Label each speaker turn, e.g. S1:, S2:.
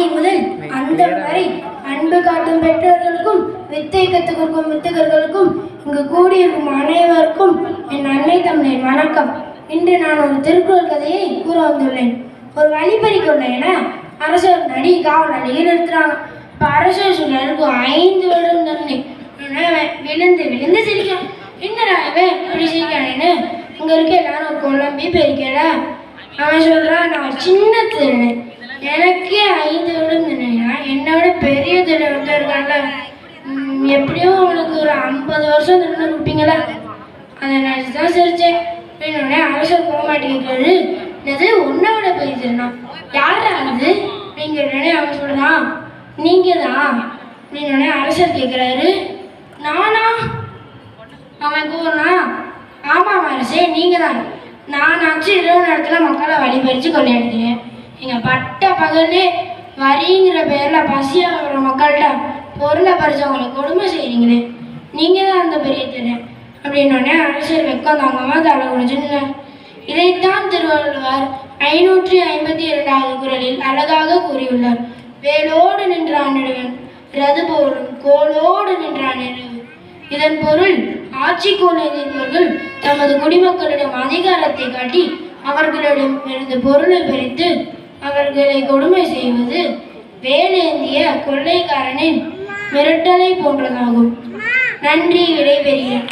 S1: ஆதி முதல் அந்த வரை அன்பு காட்டும் பெற்றோர்களுக்கும் வித்தை கற்றுக் கொடுக்கும் வித்தகர்களுக்கும் இங்கு கூடியிருக்கும் அனைவருக்கும் என் அன்னை தமிழின் வணக்கம். இன்று நான் ஒரு திருக்குறள் கதையை கூற வந்துள்ளேன். ஒரு வழிபறிக்கொள்ள என அரசர் நடி காவல் அடியில் நிறுத்துறாங்க. இப்போ அரசர் சொல்லிருக்கும் 5 வருடம் தண்ணி விழுந்து விழுந்து சிரிக்கான். என்னடா இப்படி சிரிக்கானேன்னு இங்கே இருக்க எல்லாரும் குழம்பி பெருக்கல. அவன் சொல்கிறான், நான் சின்ன திருடன், எனக்கே 5 வருடம் தண்ணினா என்னை விட பெரிய திருடன் ஒருத்தர் இருக்கான்ல, எப்படியும் அவனுக்கு ஒரு 50 வருஷம் தண்டனை கொடுப்பீங்களா? அதை நினச்சி தான் சிரித்தேன். அப்படின்னோடனே அரசர் போக மாட்டேங்கிறது, இது உன்னோட பெரிய திருடன், யாரா அது அப்படிங்கிறனே அவன் சொல்கிறான், நீங்கள் தான் அப்படின்னோடனே அரசர் கேட்குறாரு, நானா? அவன் கூறுனா, ஆமாம் அரசே, நீங்கள் தான். நானாச்சும் இரவு நேரத்தில் மக்களை வழிபறித்து கொள்ளையடித்தேன். எங்கள் பட்ட பகல்லே வரிங்கிற பேரில் பசியாக வர மக்கள்கிட்ட பொருளை பறிச்சவங்களை கொடுமை செய்கிறீங்களே, நீங்கள் தான் அந்த பெரிய திருடன் அப்படின்னோடனே அரசர் வெக்கம் தாங்காமல் தலை குடிச்சுன்னு. இதைத்தான் திருவள்ளுவர் 552வது குறளில் அழகாக கூறியுள்ளார். வேலோடு நின்றான் நடுவன் ரது போலும் கோலோடு நின்றான் நடுவன். இதன் பொருள், ஆட்சி கோல் எதிர்ப்பவர்கள் தமது குடிமக்களிடம் அதிகாரத்தை காட்டி அவர்களிடம் இருந்து பொருளை பறித்து அவர்களை கொடுமை செய்வது வேலேந்திய கொள்ளைக்காரனின் மிரட்டலை போன்றதாகும். நன்றி, விடைபெறுகிறேன்.